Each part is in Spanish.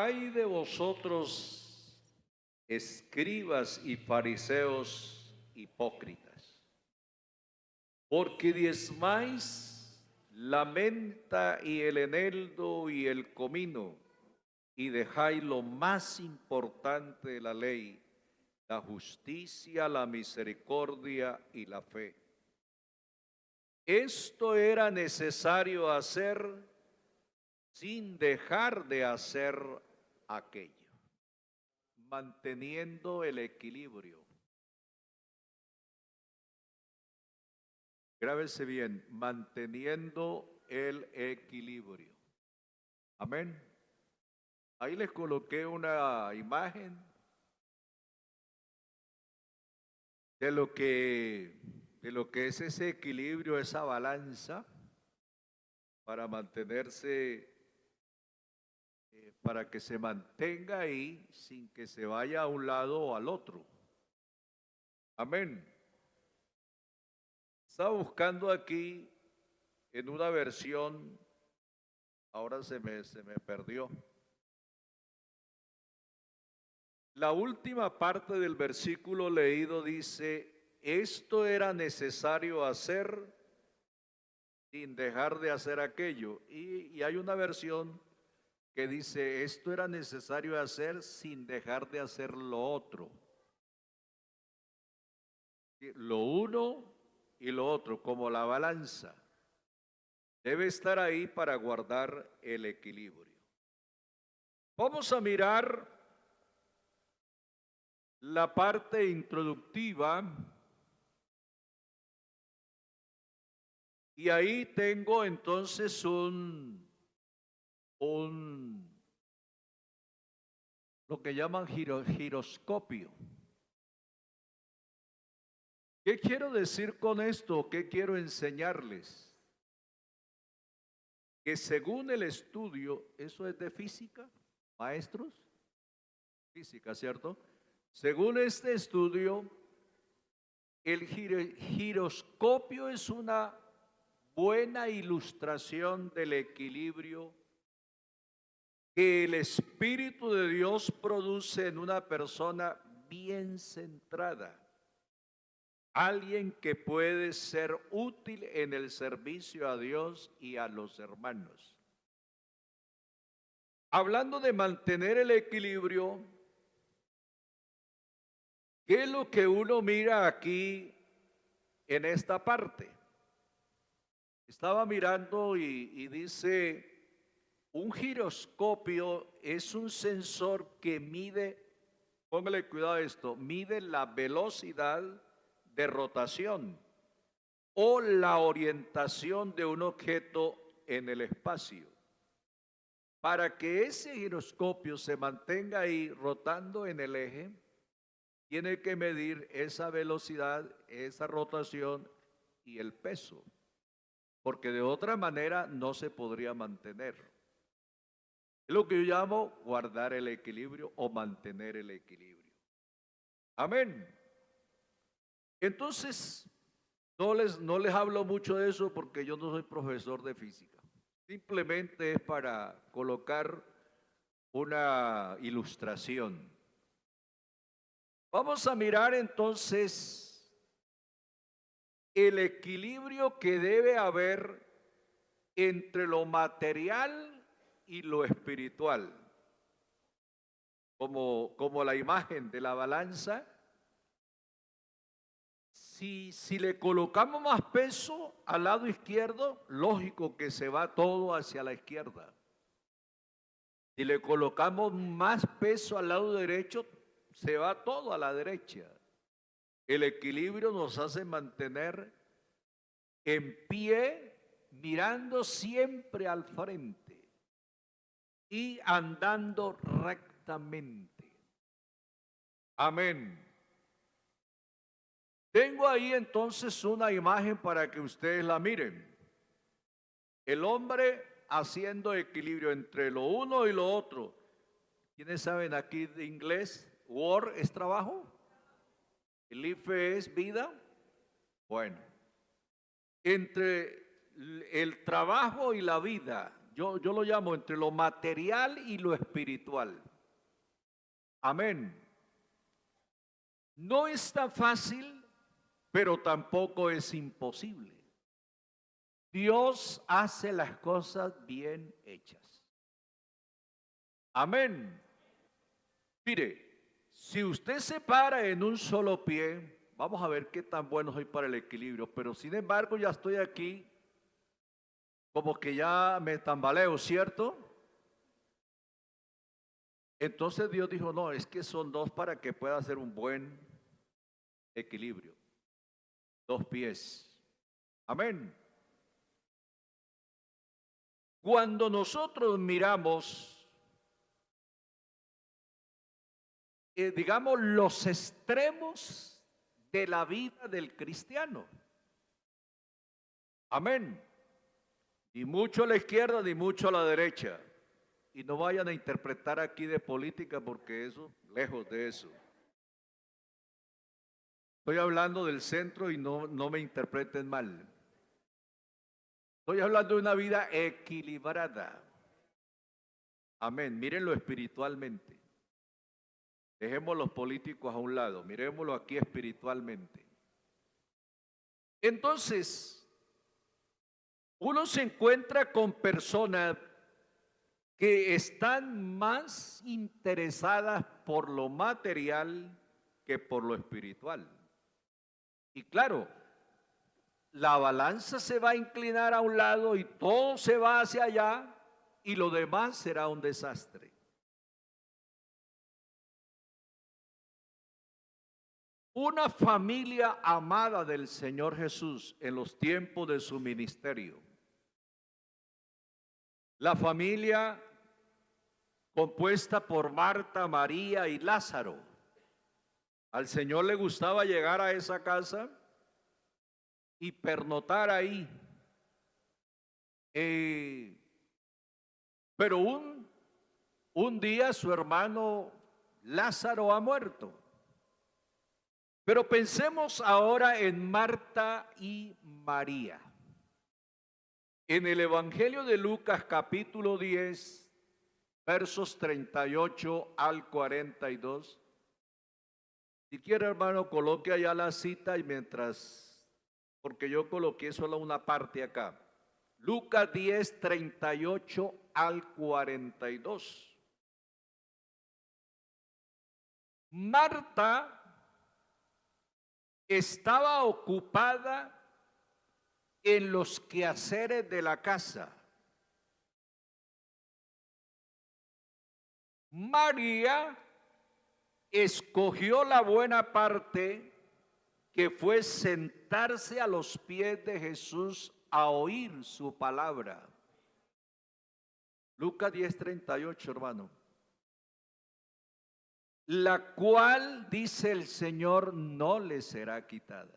Ay de vosotros, escribas y fariseos hipócritas, porque diezmáis la menta y el eneldo y el comino, y dejáis lo más importante de la ley, la justicia, la misericordia y la fe. Esto era necesario hacer sin dejar de hacer aquello, manteniendo el equilibrio. Grábese bien, manteniendo el equilibrio. Amén. Ahí les coloqué una imagen de lo que es ese equilibrio, esa balanza para mantenerse, para que se mantenga ahí sin que se vaya a un lado o al otro. Amén. Estaba buscando aquí en una versión, ahora se me perdió. La última parte del versículo leído dice, esto era necesario hacer sin dejar de hacer aquello. Y hay una versión que dice, esto era necesario hacer sin dejar de hacer lo otro. Lo uno y lo otro, como la balanza, debe estar ahí para guardar el equilibrio. Vamos a mirar la parte introductiva y ahí tengo entonces lo que llaman giroscopio. ¿Qué quiero decir con esto? ¿Qué quiero enseñarles? Que según el estudio, ¿eso es de física, maestros? Física, ¿cierto? Según este estudio, el giroscopio es una buena ilustración del equilibrio que el Espíritu de Dios produce en una persona bien centrada. Alguien que puede ser útil en el servicio a Dios y a los hermanos. Hablando de mantener el equilibrio, ¿qué es lo que uno mira aquí en esta parte? Estaba mirando y dice, un giroscopio es un sensor que mide, póngale cuidado a esto, mide la velocidad de rotación o la orientación de un objeto en el espacio. Para que ese giroscopio se mantenga ahí rotando en el eje, tiene que medir esa velocidad, esa rotación y el peso, porque de otra manera no se podría mantener. Es lo que yo llamo guardar el equilibrio o mantener el equilibrio. Amén. Entonces, no les hablo mucho de eso porque yo no soy profesor de física. Simplemente es para colocar una ilustración. Vamos a mirar entonces el equilibrio que debe haber entre lo material y lo espiritual. Como la imagen de la balanza, si le colocamos más peso al lado izquierdo, lógico que se va todo hacia la izquierda. Si le colocamos más peso al lado derecho, se va todo a la derecha. El equilibrio nos hace mantener en pie, mirando siempre al frente y andando rectamente. Amén. Tengo ahí entonces una imagen para que ustedes la miren. El hombre haciendo equilibrio entre lo uno y lo otro. ¿Quiénes saben aquí de inglés? Work es trabajo. Life es vida. Bueno, entre el trabajo y la vida, yo lo llamo entre lo material y lo espiritual. Amén. No es tan fácil, pero tampoco es imposible. Dios hace las cosas bien hechas. Amén. Mire, si usted se para en un solo pie, vamos a ver qué tan bueno soy para el equilibrio, pero sin embargo ya estoy aquí, como que ya me tambaleo, ¿cierto? Entonces Dios dijo, no, es que son dos para que pueda hacer un buen equilibrio. Dos pies. Amén. Cuando nosotros miramos, digamos, los extremos de la vida del cristiano. Amén. Ni mucho a la izquierda, ni mucho a la derecha. Y no vayan a interpretar aquí de política porque eso, lejos de eso. Estoy hablando del centro y no me interpreten mal. Estoy hablando de una vida equilibrada. Amén. Mírenlo espiritualmente. Dejemos los políticos a un lado. Miremoslo aquí espiritualmente. Entonces, uno se encuentra con personas que están más interesadas por lo material que por lo espiritual. Y claro, la balanza se va a inclinar a un lado y todo se va hacia allá y lo demás será un desastre. Una familia amada del Señor Jesús en los tiempos de su ministerio. La familia compuesta por Marta, María y Lázaro. Al Señor le gustaba llegar a esa casa y pernotar ahí. Pero un día su hermano Lázaro ha muerto. Pero pensemos ahora en Marta y María. En el Evangelio de Lucas capítulo 10, versos 38 al 42. Si quiere, hermano, coloque allá la cita y mientras, porque yo coloqué solo una parte acá. Lucas 10, 38 al 42. Marta estaba ocupada en los quehaceres de la casa. María escogió la buena parte, que fue sentarse a los pies de Jesús a oír su palabra. Lucas 10:38, hermano. La cual, dice el Señor, no le será quitada.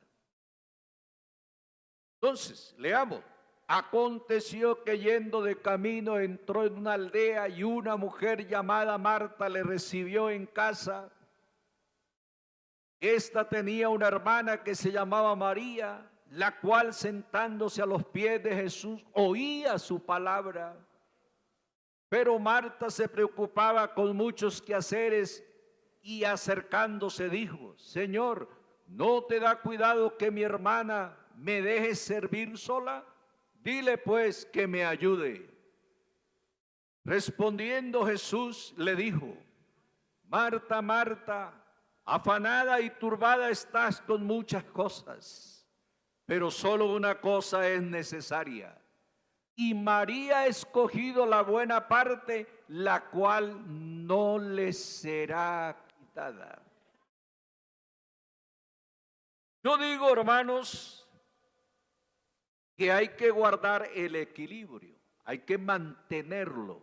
Entonces, leamos. Aconteció que yendo de camino entró en una aldea y una mujer llamada Marta le recibió en casa. Esta tenía una hermana que se llamaba María, la cual sentándose a los pies de Jesús oía su palabra. Pero Marta se preocupaba con muchos quehaceres y acercándose dijo, Señor, ¿no te da cuidado que mi hermana me deje servir sola? Dile pues que me ayude. Respondiendo Jesús le dijo, Marta, Marta, afanada y turbada estás con muchas cosas, pero solo una cosa es necesaria. Y María ha escogido la buena parte, la cual no le será quitada. Yo digo, hermanos, que hay que guardar el equilibrio, hay que mantenerlo,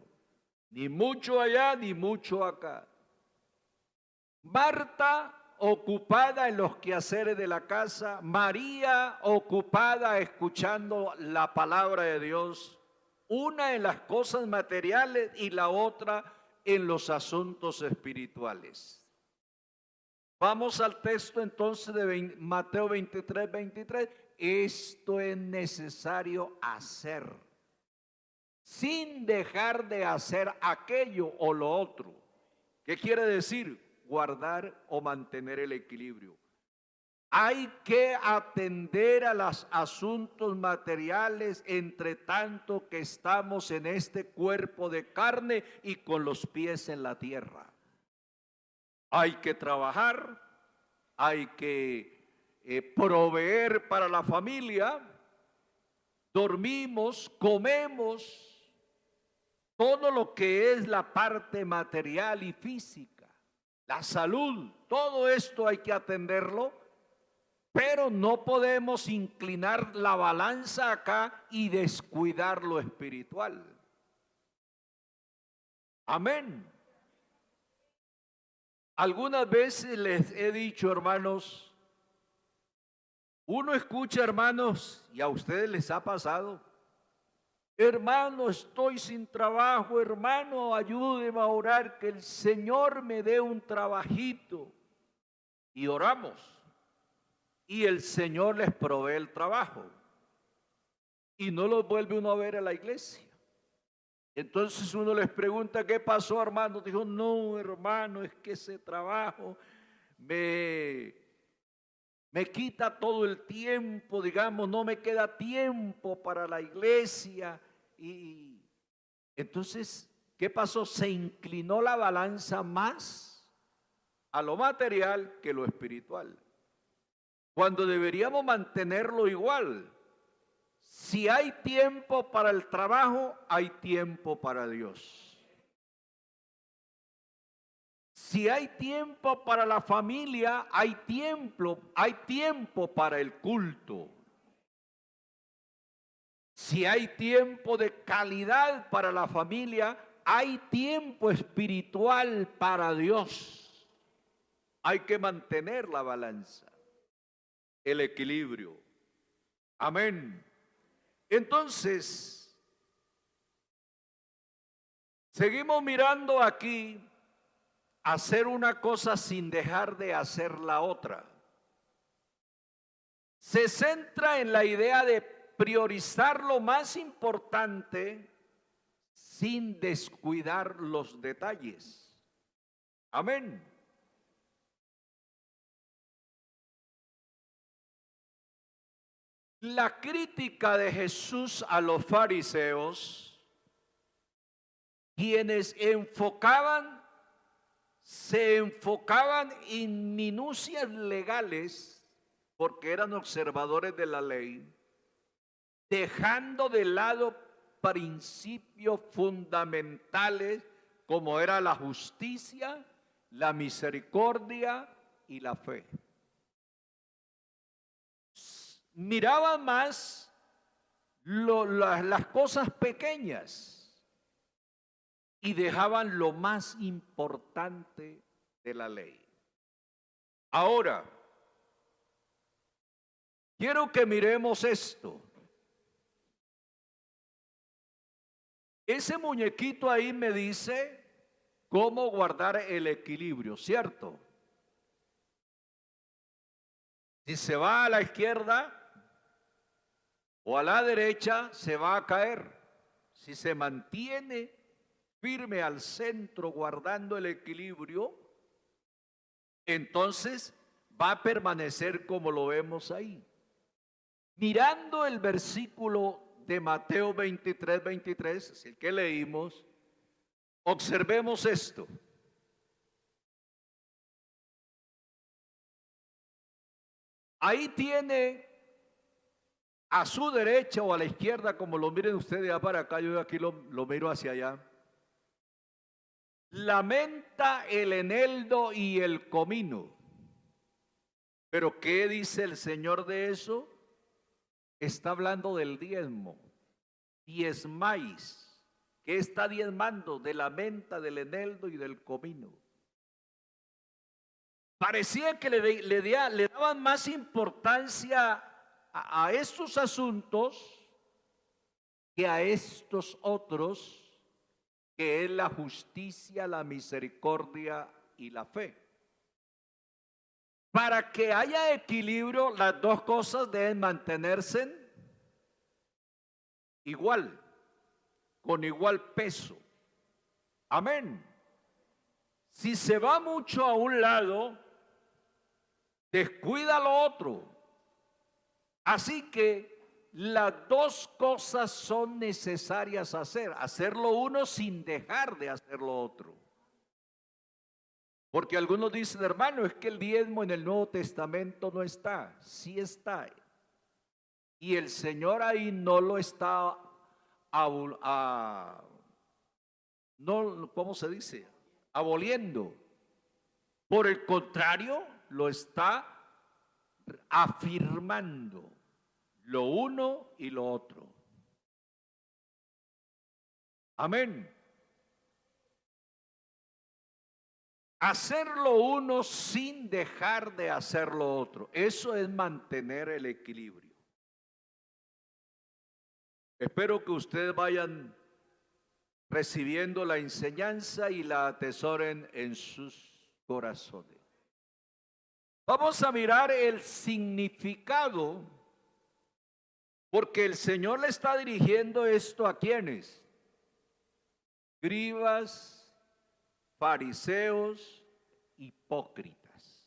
ni mucho allá ni mucho acá. Marta ocupada en los quehaceres de la casa, María ocupada escuchando la palabra de Dios, una en las cosas materiales y la otra en los asuntos espirituales. Vamos al texto entonces de Mateo 23. Esto es necesario hacer. sin dejar de hacer aquello o lo otro. ¿Qué quiere decir? Guardar o mantener el equilibrio. Hay que atender a los asuntos materiales entre tanto que estamos en este cuerpo de carne y con los pies en la tierra. Hay que trabajar, hay que proveer para la familia, dormimos, comemos, todo lo que es la parte material y física, la salud, todo esto hay que atenderlo, pero no podemos inclinar la balanza acá y descuidar lo espiritual. Amén. Algunas veces les he dicho, hermanos, uno escucha, hermanos, y a ustedes les ha pasado, hermano, estoy sin trabajo, hermano, ayúdeme a orar, que el Señor me dé un trabajito. Y oramos. Y el Señor les provee el trabajo. Y no los vuelve uno a ver a la iglesia. Entonces uno les pregunta, ¿qué pasó, hermano? Dijo, no, hermano, es que ese trabajo me quita todo el tiempo, digamos, no me queda tiempo para la iglesia. Y entonces, ¿qué pasó? Se inclinó la balanza más a lo material que lo espiritual, cuando deberíamos mantenerlo igual. Si hay tiempo para el trabajo, hay tiempo para Dios. Si hay tiempo para la familia, hay tiempo para el culto. Si hay tiempo de calidad para la familia, hay tiempo espiritual para Dios. Hay que mantener la balanza, el equilibrio. Amén. Entonces, seguimos mirando aquí, hacer una cosa sin dejar de hacer la otra. Se centra en la idea de priorizar lo más importante sin descuidar los detalles. Amén. La crítica de Jesús a los fariseos, quienes se enfocaban en minucias legales, porque eran observadores de la ley, dejando de lado principios fundamentales como era la justicia, la misericordia y la fe. Miraban más las cosas pequeñas y dejaban lo más importante de la ley. Ahora, quiero que miremos esto. Ese muñequito ahí me dice cómo guardar el equilibrio, ¿cierto? Si se va a la izquierda o a la derecha, se va a caer. Si se mantiene firme al centro, guardando el equilibrio, entonces va a permanecer como lo vemos ahí. Mirando el versículo de Mateo 23:23, es el que leímos, observemos esto. Ahí tiene a su derecha o a la izquierda, como lo miren ustedes ya para acá, yo aquí lo miro hacia allá. La menta, el eneldo y el comino. Pero ¿qué dice el Señor de eso? Está hablando del diezmo. Diezmáis. ¿Qué está diezmando? De la menta, del eneldo y del comino. Parecía que le daban más importancia a estos asuntos que a estos otros, que es la justicia, la misericordia y la fe. Para que haya equilibrio, las dos cosas deben mantenerse igual. con igual peso. Amén. Si se va mucho a un lado, descuida lo otro. Así que las dos cosas son necesarias hacer. Hacerlo uno sin dejar de hacer lo otro. Porque algunos dicen, hermano, es que el diezmo en el Nuevo Testamento no está. Sí está. Y el Señor ahí no lo está, no, ¿cómo se dice? Aboliendo. Por el contrario, lo está afirmando. Lo uno y lo otro. Amén. Hacer lo uno sin dejar de hacer lo otro. Eso es mantener el equilibrio. Espero que ustedes vayan recibiendo la enseñanza y la atesoren en sus corazones. Vamos a mirar el significado, porque el Señor le está dirigiendo esto a quienes: escribas, fariseos, hipócritas.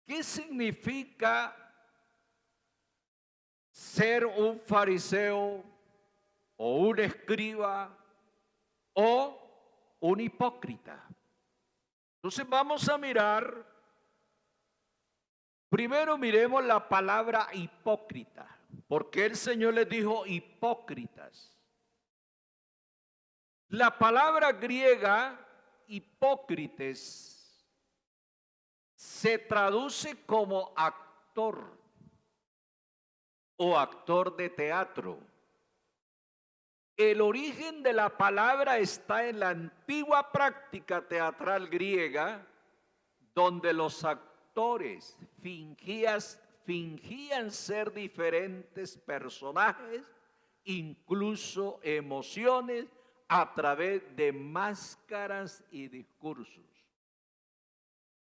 ¿Qué significa ser un fariseo o un escriba o un hipócrita? Entonces vamos a mirar, primero miremos la palabra hipócrita, porque el Señor les dijo hipócritas. La palabra griega hipócrites se traduce como actor o actor de teatro. El origen de la palabra está en la antigua práctica teatral griega, donde los actores fingían ser diferentes personajes, incluso emociones, a través de máscaras y discursos.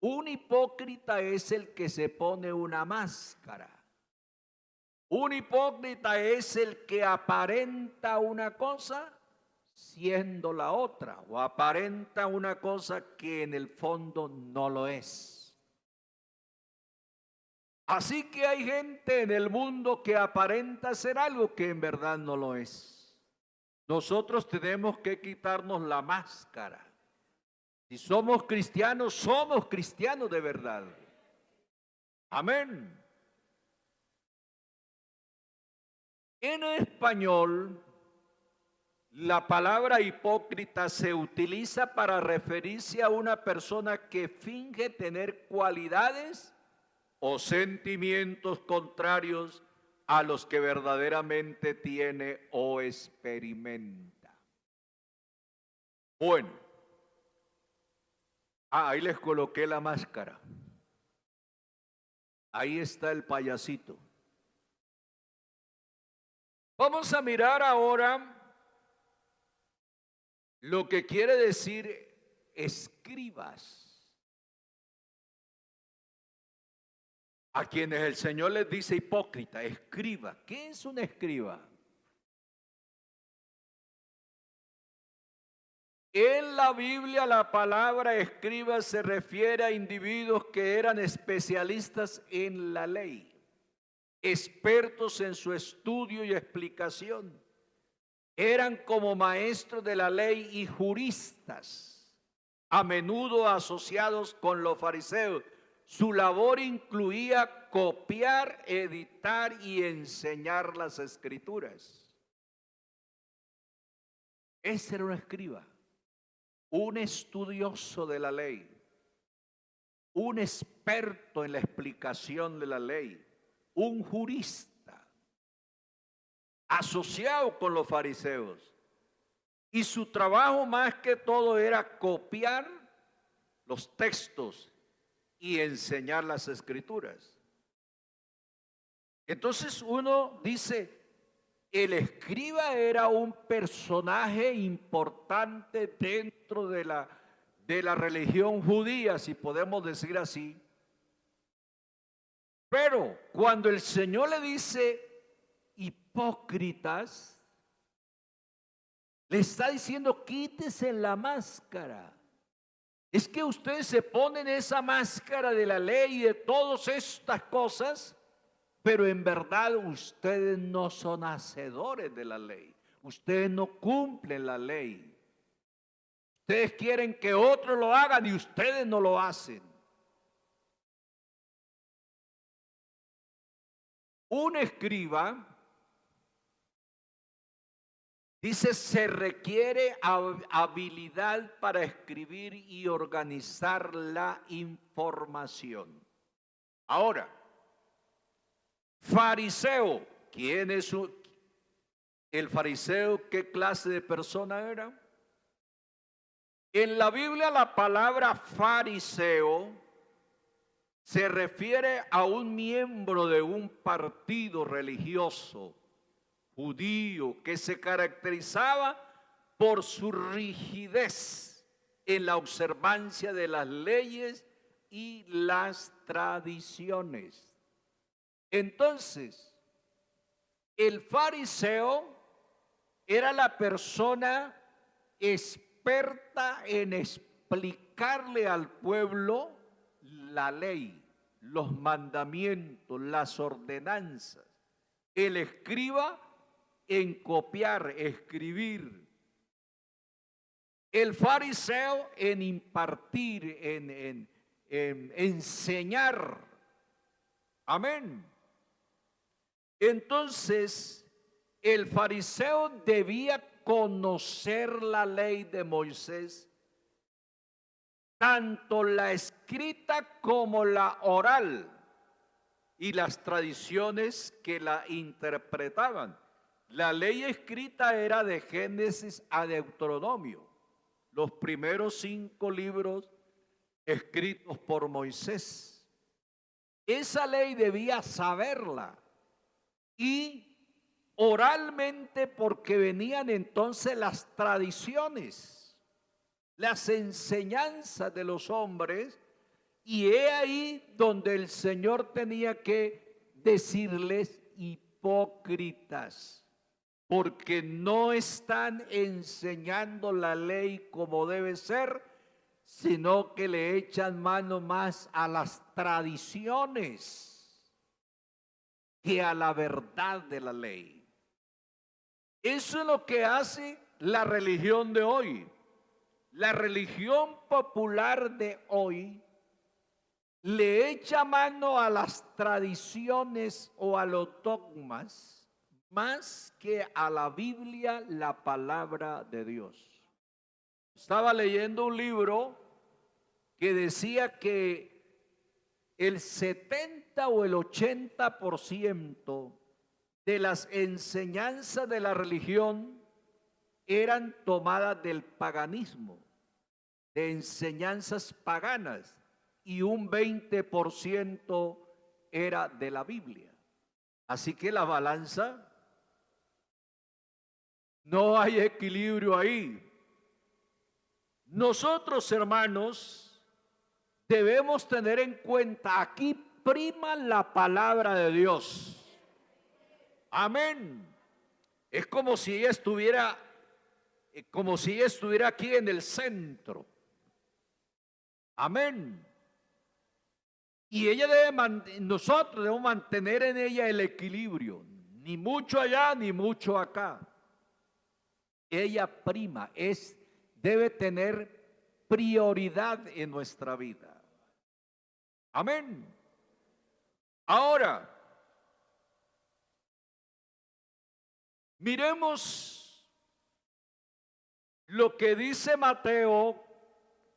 Un hipócrita es el que se pone una máscara. Un hipócrita es el que aparenta una cosa siendo la otra, o aparenta una cosa que en el fondo no lo es. Así que hay gente en el mundo que aparenta ser algo que en verdad no lo es. Nosotros tenemos que quitarnos la máscara. Si somos cristianos de verdad. Amén. En español, la palabra hipócrita se utiliza para referirse a una persona que finge tener cualidades o sentimientos contrarios a los que verdaderamente tiene o experimenta. Bueno, ahí les coloqué la máscara. Ahí está el payasito. Vamos a mirar ahora lo que quiere decir escribas, a quienes el Señor les dice hipócrita, escriba. ¿Qué es un escriba? En la Biblia la palabra escriba se refiere a individuos que eran especialistas en la ley, expertos en su estudio y explicación. Eran como maestros de la ley y juristas, a menudo asociados con los fariseos. Su labor incluía copiar, editar y enseñar las escrituras. Ese era un escriba, un estudioso de la ley, un experto en la explicación de la ley, un jurista asociado con los fariseos. Y su trabajo más que todo era copiar los textos y enseñar las escrituras. Entonces uno dice, el escriba era un personaje importante dentro de la religión judía, si podemos decir así. Pero cuando el Señor le dice hipócritas, Le está diciendo, quítese la máscara. Es que ustedes se ponen esa máscara de la ley y de todas estas cosas, pero en verdad ustedes no son hacedores de la ley. Ustedes no cumplen la ley. Ustedes quieren que otros lo hagan y ustedes no lo hacen. Un escriba, dice, se requiere habilidad para escribir y organizar la información. Ahora, fariseo, ¿quién es el fariseo? ¿Qué clase de persona era? En la Biblia la palabra fariseo se refiere a un miembro de un partido religioso judío que se caracterizaba por su rigidez en la observancia de las leyes y las tradiciones. Entonces, el fariseo era la persona experta en explicarle al pueblo la ley, los mandamientos, las ordenanzas. El escriba en copiar, escribir. El fariseo en impartir, en enseñar. Amén. Entonces, el fariseo debía conocer la ley de Moisés, tanto la escrita como la oral, y las tradiciones que la interpretaban. La ley escrita era de Génesis a Deuteronomio, los primeros 5 libros escritos por Moisés. Esa ley debía saberla y oralmente, porque venían entonces las tradiciones, las enseñanzas de los hombres, y he ahí donde el Señor tenía que decirles hipócritas, porque no están enseñando la ley como debe ser, sino que le echan mano más a las tradiciones que a la verdad de la ley. Eso es lo que hace la religión de hoy. La religión popular de hoy le echa mano a las tradiciones o a los dogmas más que a la Biblia, la palabra de Dios. Estaba leyendo un libro que decía que el 70 o el 80% de las enseñanzas de la religión eran tomadas del paganismo, de enseñanzas paganas, y un 20% era de la Biblia. Así que la balanza, no hay equilibrio ahí. Nosotros, hermanos, debemos tener en cuenta, aquí prima la palabra de Dios. Amén. Es como si ella estuviera aquí en el centro. Amén. Y ella nosotros debemos mantener en ella el equilibrio, ni mucho allá ni mucho acá. Ella prima, debe tener prioridad en nuestra vida. Amén. Ahora, miremos lo que dice Mateo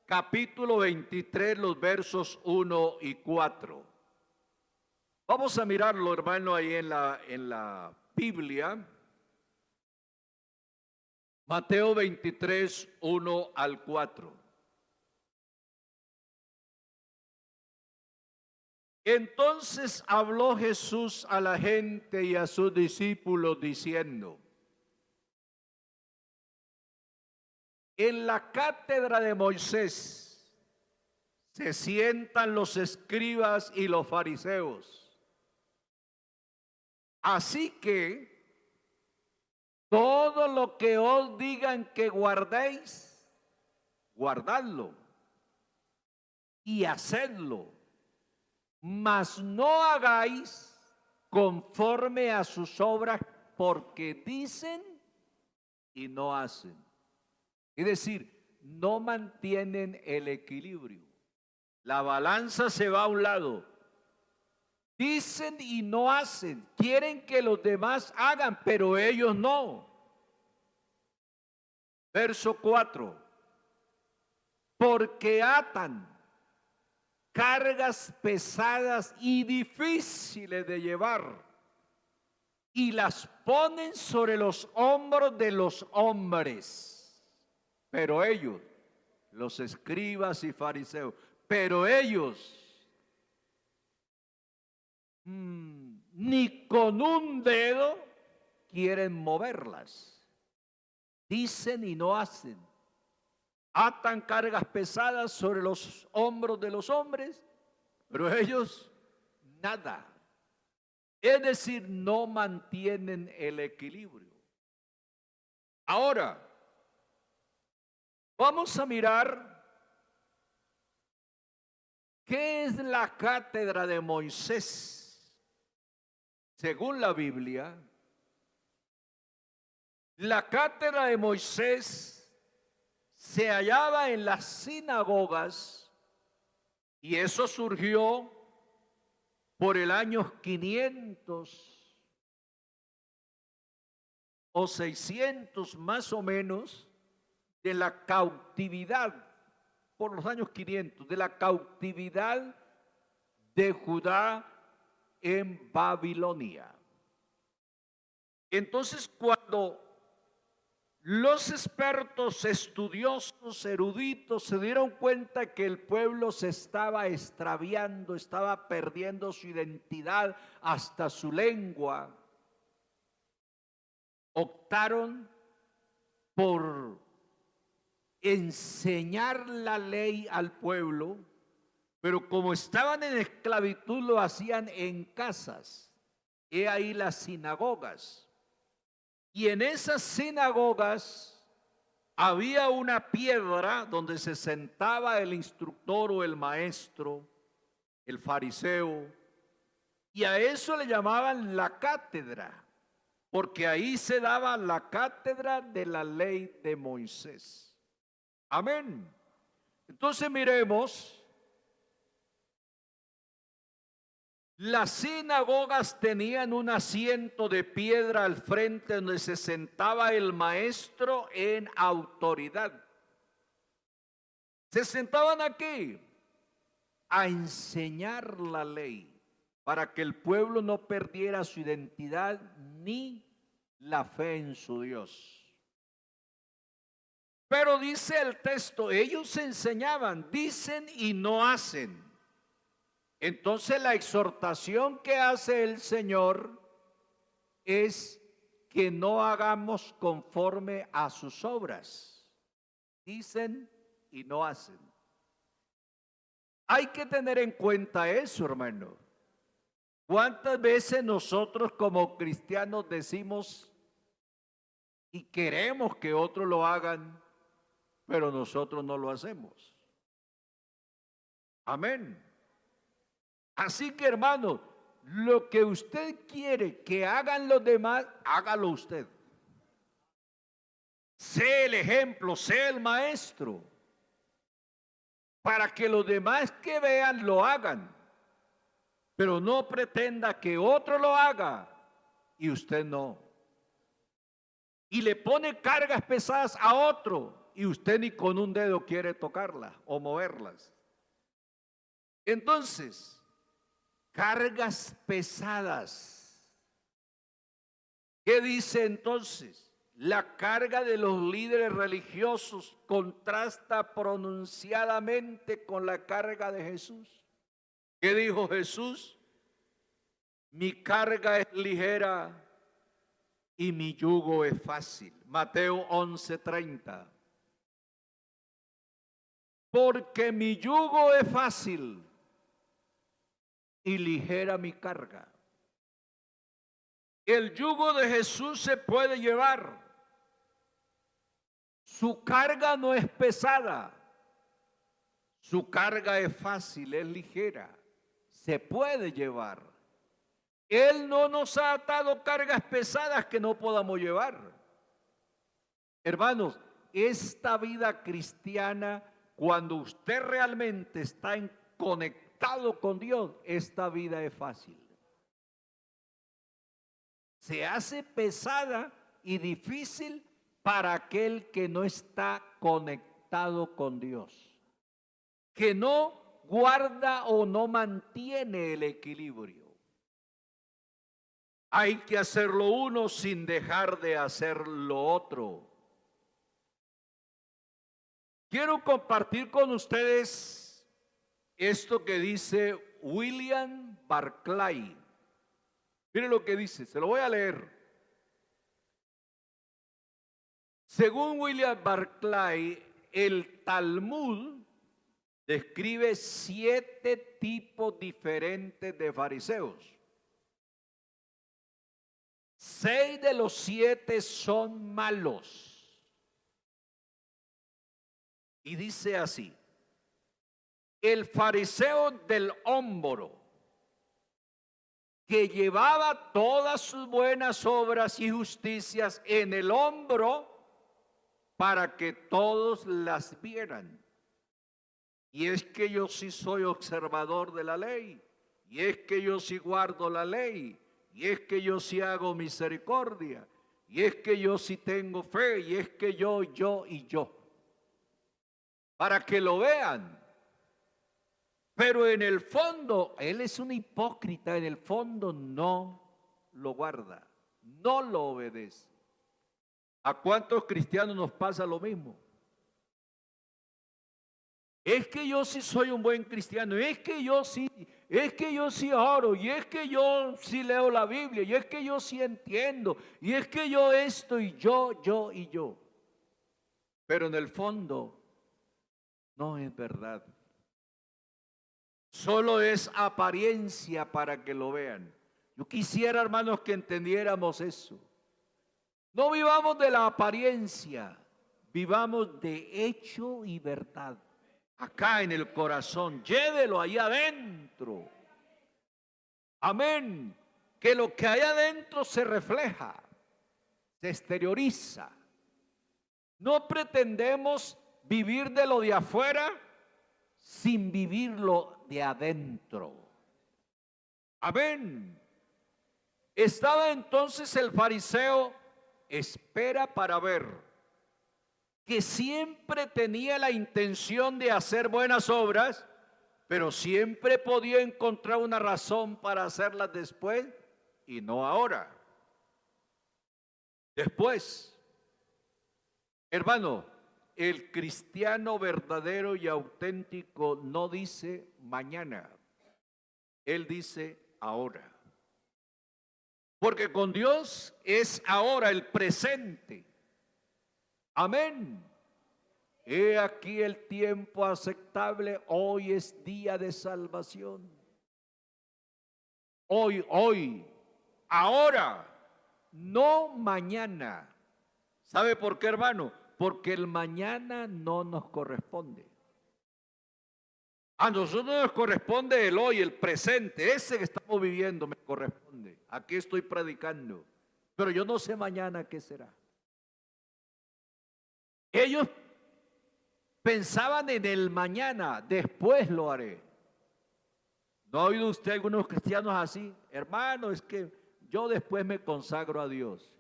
capítulo 23, los versos 1 y 4. Vamos a mirarlo, hermano, ahí en la Biblia. Mateo 23, 1 al 4. Entonces habló Jesús a la gente y a sus discípulos diciendo: en la cátedra de Moisés se sientan los escribas y los fariseos. Así que todo lo que os digan que guardéis, guardadlo y hacedlo, mas no hagáis conforme a sus obras, porque dicen y no hacen. Es decir, no mantienen el equilibrio. La balanza se va a un lado. Dicen y no hacen. Quieren que los demás hagan, pero ellos no. Verso 4. Porque atan cargas pesadas y difíciles de llevar y las ponen sobre los hombros de los hombres. Pero ellos, los escribas y fariseos, pero ellos ni con un dedo quieren moverlas. Dicen y no hacen. Atan cargas pesadas sobre los hombros de los hombres, pero ellos nada. Es decir, no mantienen el equilibrio. Ahora, vamos a mirar qué es la cátedra de Moisés. Según la Biblia, la cátedra de Moisés se hallaba en las sinagogas y eso surgió por el año 500 o 600 más o menos de la cautividad, por los años 500, de la cautividad de Judá en Babilonia. Entonces, cuando los expertos, estudiosos, eruditos se dieron cuenta que el pueblo se estaba extraviando, estaba perdiendo su identidad, hasta su lengua, optaron por enseñar la ley al pueblo, pero como estaban en esclavitud lo hacían en casas. He ahí las sinagogas. Y en esas sinagogas había una piedra donde se sentaba el instructor o el maestro, el fariseo, y a eso le llamaban la cátedra, porque ahí se daba la cátedra de la ley de Moisés. Amén. Entonces miremos. Las sinagogas tenían un asiento de piedra al frente donde se sentaba el maestro en autoridad. Se sentaban aquí a enseñar la ley para que el pueblo no perdiera su identidad ni la fe en su Dios. Pero dice el texto, ellos enseñaban, dicen y no hacen. Entonces la exhortación que hace el Señor es que no hagamos conforme a sus obras. Dicen y no hacen. Hay que tener en cuenta eso, hermano. ¿Cuántas veces nosotros como cristianos decimos y queremos que otros lo hagan, pero nosotros no lo hacemos? Amén. Así que, hermano, lo que usted quiere que hagan los demás, hágalo usted. Sé el ejemplo, sé el maestro, para que los demás que vean lo hagan, pero no pretenda que otro lo haga y usted no. Y le pone cargas pesadas a otro y usted ni con un dedo quiere tocarlas o moverlas. Entonces, cargas pesadas. ¿Qué dice entonces? La carga de los líderes religiosos contrasta pronunciadamente con la carga de Jesús. ¿Qué dijo Jesús? Mi carga es ligera y mi yugo es fácil. Mateo 11:30. Porque mi yugo es fácil y ligera mi carga. El yugo de Jesús se puede llevar. Su carga no es pesada. Su carga es fácil, es ligera. Se puede llevar. Él no nos ha atado cargas pesadas que no podamos llevar. Hermanos, esta vida cristiana, cuando usted realmente está conectado con Dios, esta vida es fácil. Se hace pesada y difícil para aquel que no está conectado con Dios, que no guarda o no mantiene el equilibrio. Hay que hacer lo uno sin dejar de hacer lo otro. Quiero compartir con ustedes esto que dice William Barclay. Miren lo que dice, se lo voy a leer. Según William Barclay, el Talmud describe 7 tipos diferentes de fariseos. 6 de los 7 son malos. Y dice así: el fariseo del hombro, que llevaba todas sus buenas obras y justicias en el hombro para que todos las vieran. Y es que yo sí soy observador de la ley, y es que yo sí guardo la ley, y es que yo sí hago misericordia, y es que yo sí tengo fe, y es que yo. Para que lo vean. Pero en el fondo, él es un hipócrita, en el fondo no lo guarda, no lo obedece. ¿A cuántos cristianos nos pasa lo mismo? Es que yo sí soy un buen cristiano, es que yo sí oro, y es que yo sí leo la Biblia, y es que yo sí entiendo, y es que yo esto, y yo. Pero en el fondo no es verdad. Solo es apariencia para que lo vean. Yo quisiera, hermanos, que entendiéramos eso. No vivamos de la apariencia, vivamos de hecho y verdad. Acá en el corazón, llévelo ahí adentro. Amén. Que lo que hay adentro se refleja, se exterioriza. No pretendemos vivir de lo de afuera sin vivirlo de adentro. Amén. Estaba entonces el fariseo, espera para ver, que siempre tenía la intención de hacer buenas obras, pero siempre podía encontrar una razón para hacerlas después y no ahora. Después, hermano, el cristiano verdadero y auténtico no dice mañana, él dice ahora. Porque con Dios es ahora, el presente. Amén. He aquí el tiempo aceptable, hoy es día de salvación. Hoy, ahora, no mañana. ¿Sabe por qué, hermano? Porque el mañana no nos corresponde. A nosotros nos corresponde el hoy, el presente, ese que estamos viviendo me corresponde. Aquí estoy predicando, pero yo no sé mañana qué será. Ellos pensaban en el mañana, después lo haré. ¿No ha oído usted algunos cristianos así? Hermano, es que yo después me consagro a Dios.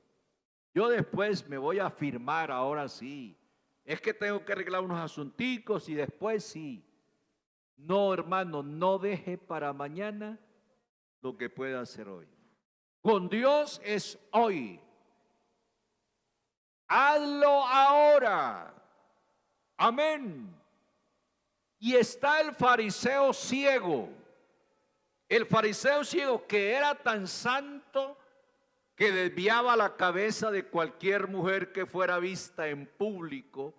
Yo después me voy a firmar, ahora sí. Es que tengo que arreglar unos asunticos y después sí. No, hermano, no deje para mañana lo que pueda hacer hoy. Con Dios es hoy. Hazlo ahora. Amén. Y está el fariseo ciego. El fariseo ciego que era tan santo que desviaba la cabeza de cualquier mujer que fuera vista en público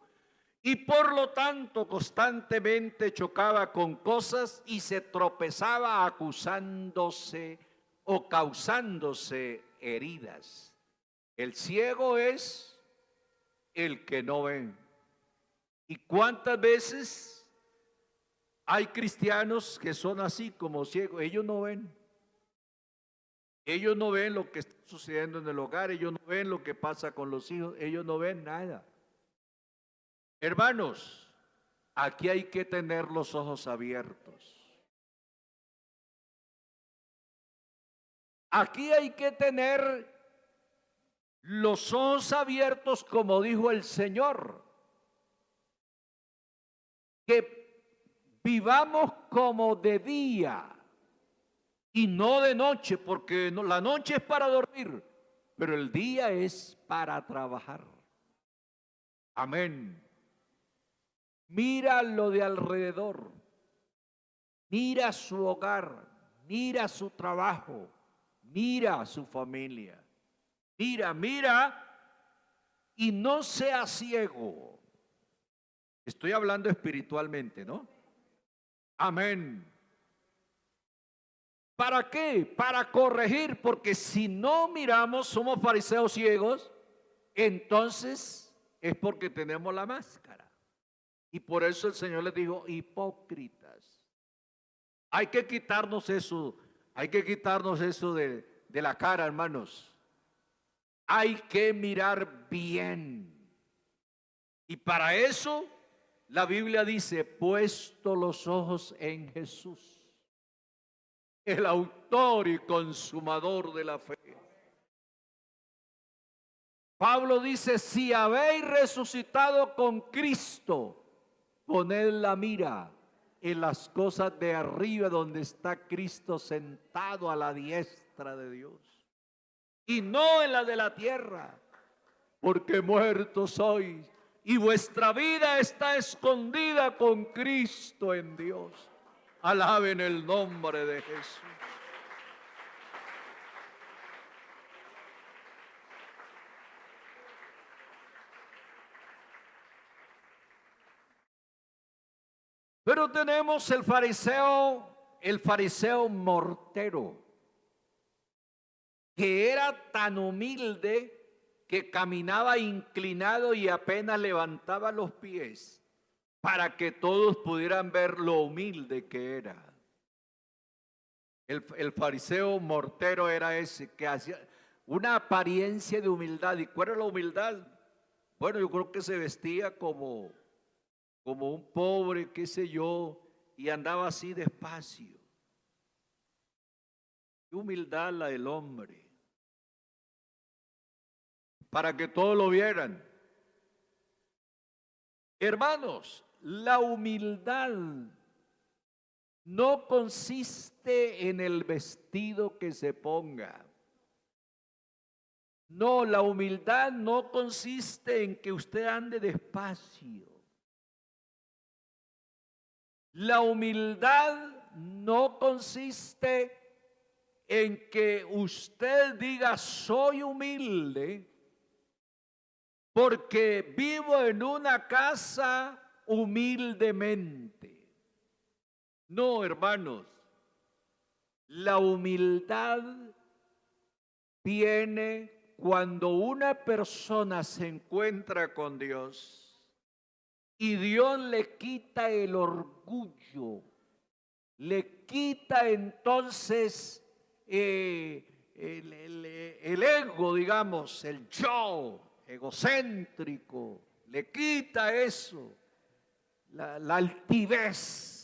y por lo tanto constantemente chocaba con cosas y se tropezaba acusándose o causándose heridas. El ciego es el que no ve. ¿Y cuántas veces hay cristianos que son así como ciegos? Ellos no ven. Ellos no ven lo que está sucediendo en el hogar, ellos no ven lo que pasa con los hijos, ellos no ven nada. Hermanos, aquí hay que tener los ojos abiertos. Aquí hay que tener los ojos abiertos, como dijo el Señor. Que vivamos como de día y no de noche, porque la noche es para dormir, pero el día es para trabajar. Amén. Mira lo de alrededor, mira su hogar, mira su trabajo, mira su familia. Mira, y no sea ciego. Estoy hablando espiritualmente, ¿no? Amén. ¿Para qué? Para corregir, porque si no miramos, somos fariseos ciegos, entonces es porque tenemos la máscara. Y por eso el Señor les dijo, hipócritas. Hay que quitarnos eso de la cara, hermanos. Hay que mirar bien. Y para eso la Biblia dice, puesto los ojos en Jesús, el autor y consumador de la fe. Pablo dice, si habéis resucitado con Cristo, poned la mira en las cosas de arriba, donde está Cristo sentado a la diestra de Dios, y no en la de la tierra, porque muertos sois y vuestra vida está escondida con Cristo en Dios. Alaben el nombre de Jesús. Pero tenemos el fariseo mortero, que era tan humilde que caminaba inclinado y apenas levantaba los pies para que todos pudieran ver lo humilde que era. El fariseo mortero era ese que hacía una apariencia de humildad. ¿Y cuál era la humildad? Bueno, yo creo que se vestía como un pobre, qué sé yo, y andaba así despacio. Qué humildad la del hombre, para que todos lo vieran. Hermanos, la humildad no consiste en el vestido que se ponga. No, la humildad no consiste en que usted ande despacio. La humildad no consiste en que usted diga soy humilde porque vivo en una casa humildemente. No, hermanos, la humildad viene cuando una persona se encuentra con Dios y Dios le quita el orgullo, le quita entonces el ego, digamos, el yo egocéntrico, le quita eso, la altivez.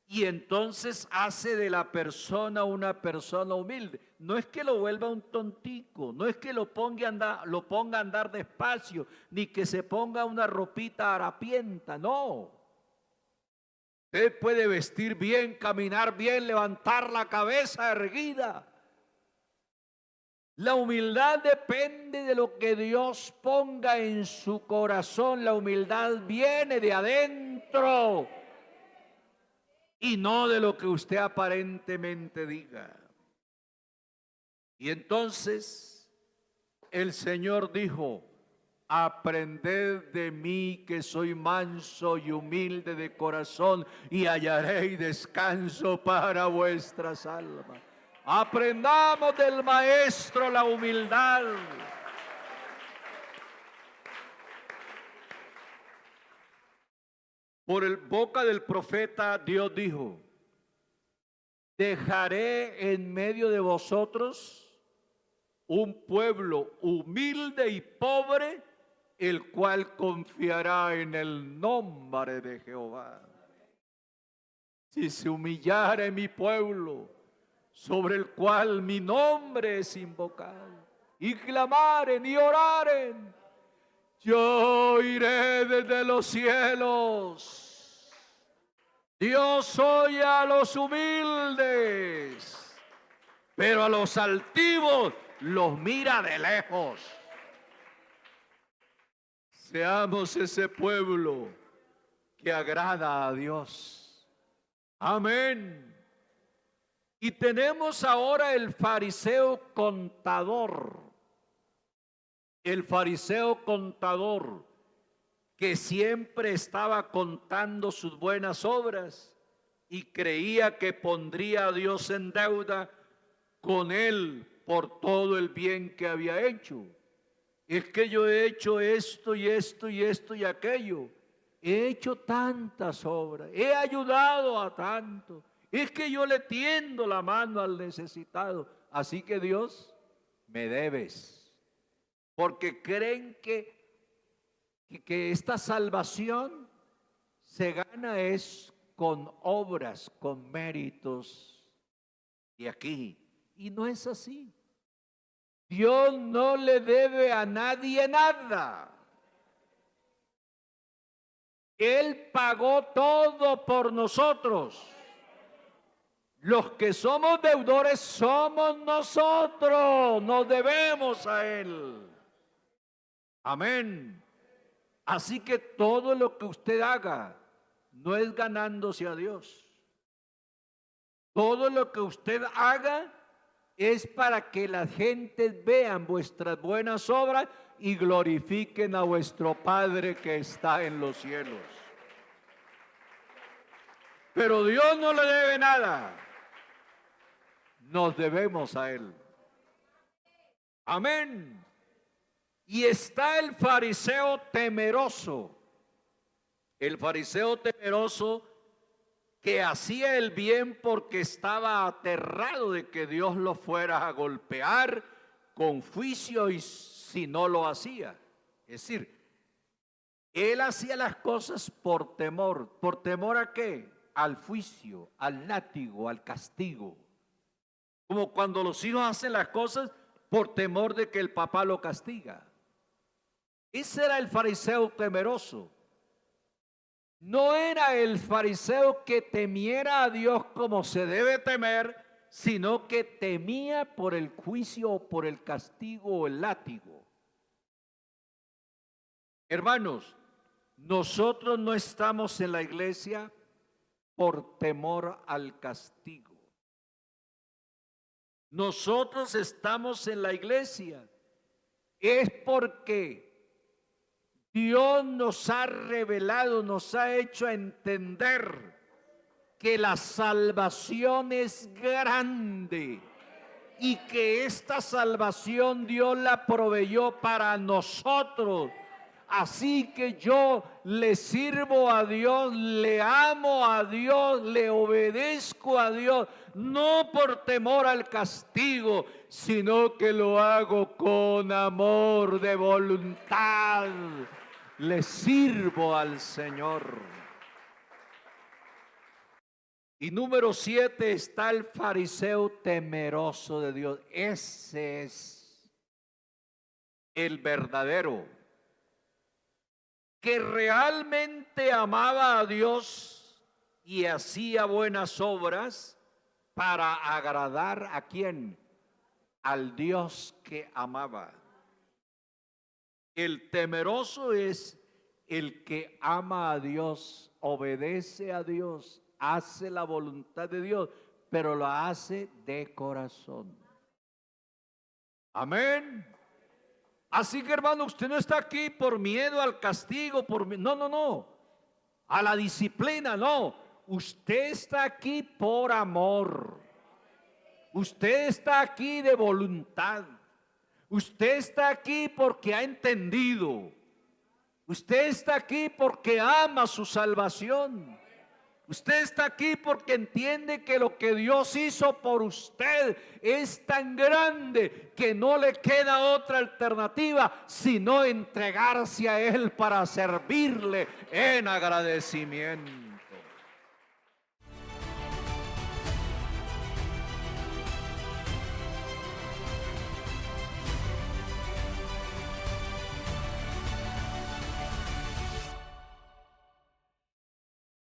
Y entonces hace de la persona una persona humilde. No es que lo vuelva un tontico, no es que lo ponga a andar despacio, ni que se ponga una ropita harapienta, no. Usted puede vestir bien, caminar bien, levantar la cabeza erguida. La humildad depende de lo que Dios ponga en su corazón. La humildad viene de adentro y no de lo que usted aparentemente diga. Y entonces el Señor dijo, aprended de mí que soy manso y humilde de corazón y hallaréis descanso para vuestras almas. Aprendamos del Maestro la humildad. Por el boca del profeta Dios dijo: dejaré en medio de vosotros un pueblo humilde y pobre, el cual confiará en el nombre de Jehová. Si se humillare mi pueblo, sobre el cual mi nombre es invocado, y clamaren y oraren, yo iré desde los cielos. Dios oye a los humildes, pero a los altivos los mira de lejos. Seamos ese pueblo que agrada a Dios. Amén. Y tenemos ahora el fariseo contador. El fariseo contador que siempre estaba contando sus buenas obras y creía que pondría a Dios en deuda con él por todo el bien que había hecho. Es que yo he hecho esto y esto y esto y aquello. He hecho tantas obras, he ayudado a tanto. Es que yo le tiendo la mano al necesitado. Así que Dios, me debes. Porque creen que esta salvación se gana es con obras, con méritos de aquí. Y no es así. Dios no le debe a nadie nada. Él pagó todo por nosotros. Los que somos deudores somos nosotros, nos debemos a Él. Amén. Así que todo lo que usted haga no es ganándose a Dios. Todo lo que usted haga es para que las gentes vean vuestras buenas obras y glorifiquen a vuestro Padre que está en los cielos. Pero Dios no le debe nada. Nos debemos a Él. Amén. Y está el fariseo temeroso. El fariseo temeroso que hacía el bien porque estaba aterrado de que Dios lo fuera a golpear con juicio y si no lo hacía. Es decir, él hacía las cosas por temor. ¿Por temor a qué? Al juicio, al látigo, al castigo. Como cuando los hijos hacen las cosas por temor de que el papá lo castiga. Ese era el fariseo temeroso. No era el fariseo que temiera a Dios como se debe temer, sino que temía por el juicio o por el castigo o el látigo. Hermanos, nosotros no estamos en la iglesia por temor al castigo. Nosotros estamos en la iglesia es porque Dios nos ha revelado, nos ha hecho entender que la salvación es grande y que esta salvación Dios la proveyó para nosotros. Así que yo le sirvo a Dios, le amo a Dios, le obedezco a Dios, no por temor al castigo, sino que lo hago con amor de voluntad. Le sirvo al Señor. Y número 7 está el fariseo temeroso de Dios. Ese es el verdadero, que realmente amaba a Dios y hacía buenas obras para agradar ¿a quién? Al Dios que amaba. El temeroso es el que ama a Dios, obedece a Dios, hace la voluntad de Dios, pero lo hace de corazón. Amén. Así que, hermano, usted no está aquí por miedo al castigo, no, a la disciplina, no. Usted está aquí por amor. Usted está aquí de voluntad. Usted está aquí porque ha entendido. Usted está aquí porque ama su salvación. Usted está aquí porque entiende que lo que Dios hizo por usted es tan grande que no le queda otra alternativa sino entregarse a Él para servirle en agradecimiento.